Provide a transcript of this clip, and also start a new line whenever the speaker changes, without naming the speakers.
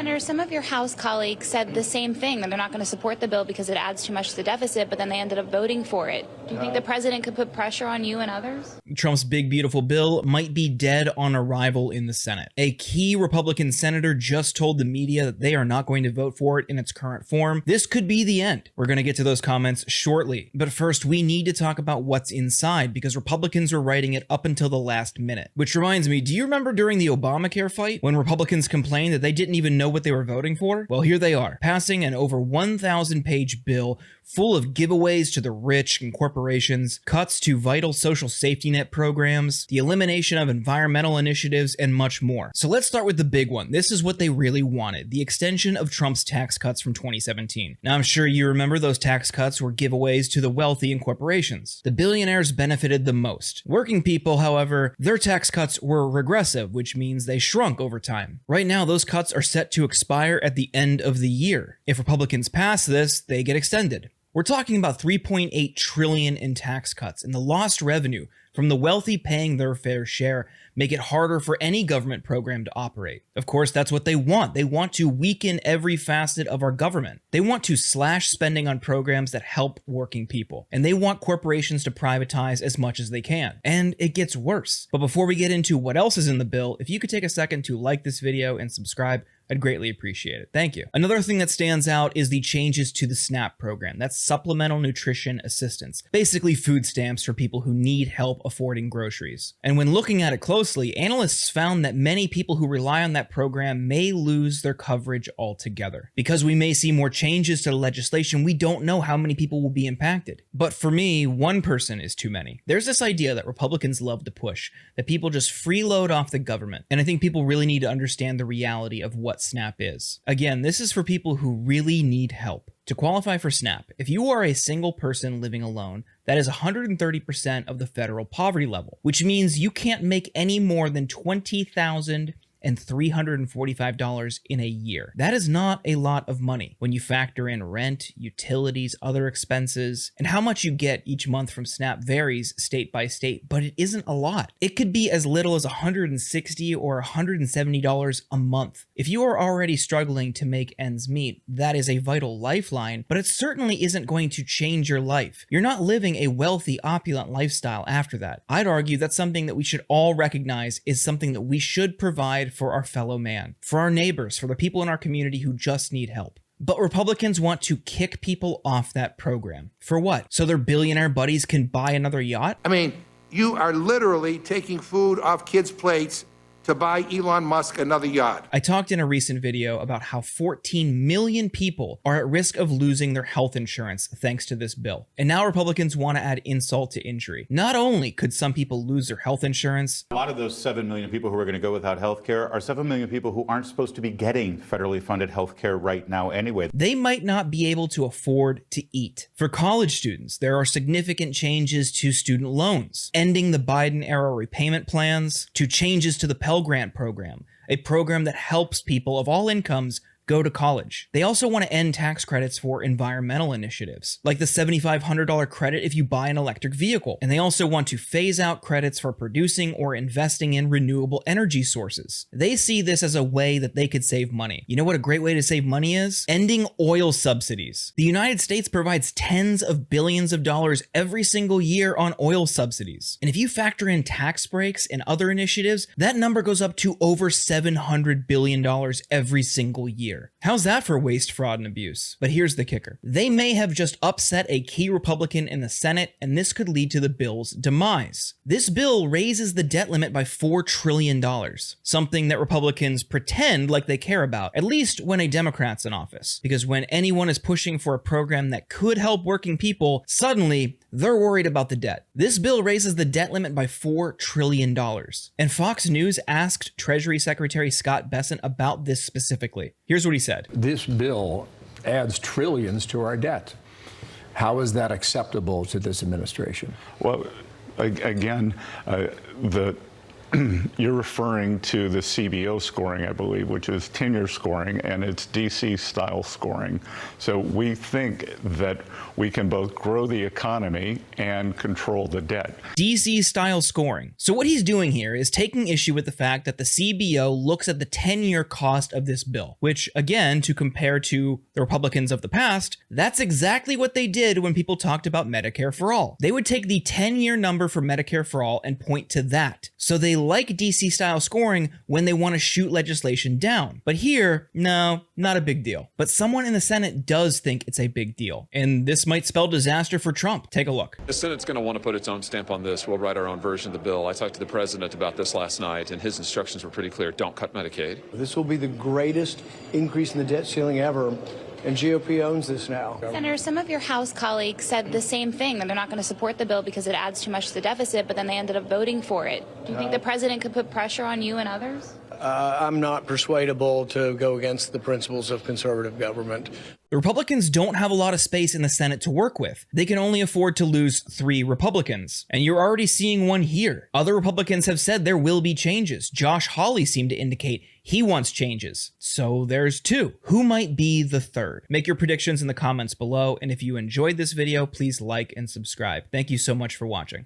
Senator, some of your House colleagues said the same thing, that they're not going to support the bill because it adds too much to the deficit, but then they ended up voting for it. Do you think the president could put pressure on you and others?
Trump's big, beautiful bill might be dead on arrival in the Senate. A key Republican senator just told the media that they are not going to vote for it in its current form. This could be the end. We're going to get to those comments shortly. But first, we need to talk about what's inside, because Republicans were writing it up until the last minute. Which reminds me, do you remember during the Obamacare fight when Republicans complained that they didn't even know what they were voting for? Well, here they are, passing an over 1,000-page bill full of giveaways to the rich and corporations, cuts to vital social safety net programs, the elimination of environmental initiatives, and much more. So let's start with the big one. This is what they really wanted: the extension of Trump's tax cuts from 2017. Now, I'm sure you remember those tax cuts were giveaways to the wealthy and corporations. The billionaires benefited the most. Working people, however, their tax cuts were regressive, which means they shrunk over time. Right now, those cuts are set to expire at the end of the year. If Republicans pass this, they get extended. We're talking about $3.8 trillion in tax cuts, and the lost revenue from the wealthy paying their fair share make it harder for any government program to operate. Of course, that's what they want. They want to weaken every facet of our government. They want to slash spending on programs that help working people. And they want corporations to privatize as much as they can. And it gets worse. But before we get into what else is in the bill, if you could take a second to like this video and subscribe, I'd greatly appreciate it. Thank you. Another thing that stands out is the changes to the SNAP program. That's Supplemental Nutrition Assistance. Basically food stamps for people who need help affording groceries. And when looking at it closely, analysts found that many people who rely on that program may lose their coverage altogether. Because we may see more changes to the legislation, we don't know how many people will be impacted. But for me, one person is too many. There's this idea that Republicans love to push, that people just freeload off the government. And I think people really need to understand the reality of what SNAP is. Again, this is for people who really need help. To qualify for SNAP, if you are a single person living alone, that is 130% of the federal poverty level, which means you can't make any more than $20,345 in a year. That is not a lot of money when you factor in rent, utilities, other expenses, and how much you get each month from SNAP varies state by state, but it isn't a lot. It could be as little as $160 or $170 a month. If you are already struggling to make ends meet, that is a vital lifeline, but it certainly isn't going to change your life. You're not living a wealthy, opulent lifestyle after that. I'd argue that's something that we should all recognize is something that we should provide for our fellow man, for our neighbors, for the people in our community who just need help. But Republicans want to kick people off that program. For what? So their billionaire buddies can buy another yacht?
I mean, you are literally taking food off kids' plates to buy Elon Musk another yacht.
I talked in a recent video about how 14 million people are at risk of losing their health insurance thanks to this bill. And now Republicans want to add insult to injury. Not only could some people lose their health insurance,
a lot of those 7 million people who are going to go without health care are 7 million people who aren't supposed to be getting federally funded health care right now anyway.
They might not be able to afford to eat. For college students, there are significant changes to student loans, ending the Biden-era repayment plans, to changes to the Pell Grant program, a program that helps people of all incomes go to college. They also want to end tax credits for environmental initiatives, like the $7,500 credit if you buy an electric vehicle. And they also want to phase out credits for producing or investing in renewable energy sources. They see this as a way that they could save money. You know what a great way to save money is? Ending oil subsidies. The United States provides tens of billions of dollars every single year on oil subsidies. And if you factor in tax breaks and other initiatives, that number goes up to over $700 billion every single year. How's that for waste, fraud, and abuse? But here's the kicker. They may have just upset a key Republican in the Senate, and this could lead to the bill's demise. This bill raises the debt limit by $4 trillion, something that Republicans pretend like they care about, at least when a Democrat's in office. Because when anyone is pushing for a program that could help working people, suddenly they're worried about the debt. This bill raises the debt limit by $4 trillion. And Fox News asked Treasury Secretary Scott Bessent about this specifically. Here's what he said.
This bill adds trillions to our debt. How is that acceptable to this administration?
Well, again, the
You're referring to the CBO scoring, I believe, which is tenure scoring, and it's DC style scoring. So we think that we can both grow the economy and control the debt.
DC style scoring. So what he's doing here is taking issue with the fact that the CBO looks at the 10-year cost of this bill, which again, to compare to the Republicans of the past, that's exactly what they did when people talked about Medicare for All. They would take the 10-year number for Medicare for All and point to that. So they like DC style scoring when they want to shoot legislation down. But here, no, not a big deal. But someone in the Senate does think it's a big deal. And this might spell disaster for Trump. Take a look.
The Senate's going to want to put its own stamp on this. We'll write our own version of the bill. I talked to the president about this last night, and his instructions were pretty clear. Don't cut Medicaid.
This will be the greatest increase in the debt ceiling ever, and GOP owns this now.
Senator, some of your House colleagues said the same thing, that they're not going to support the bill because it adds too much to the deficit, but then they ended up voting for it. Do you think the president could put pressure on you and others?
I'm not persuadable to go against the principles of conservative government.
The Republicans don't have a lot of space in the Senate to work with. They can only afford to lose 3 Republicans. And you're already seeing one here. Other Republicans have said there will be changes. Josh Hawley seemed to indicate he wants changes. So there's 2. Who might be the 3rd? Make your predictions in the comments below. And if you enjoyed this video, please like and subscribe. Thank you so much for watching.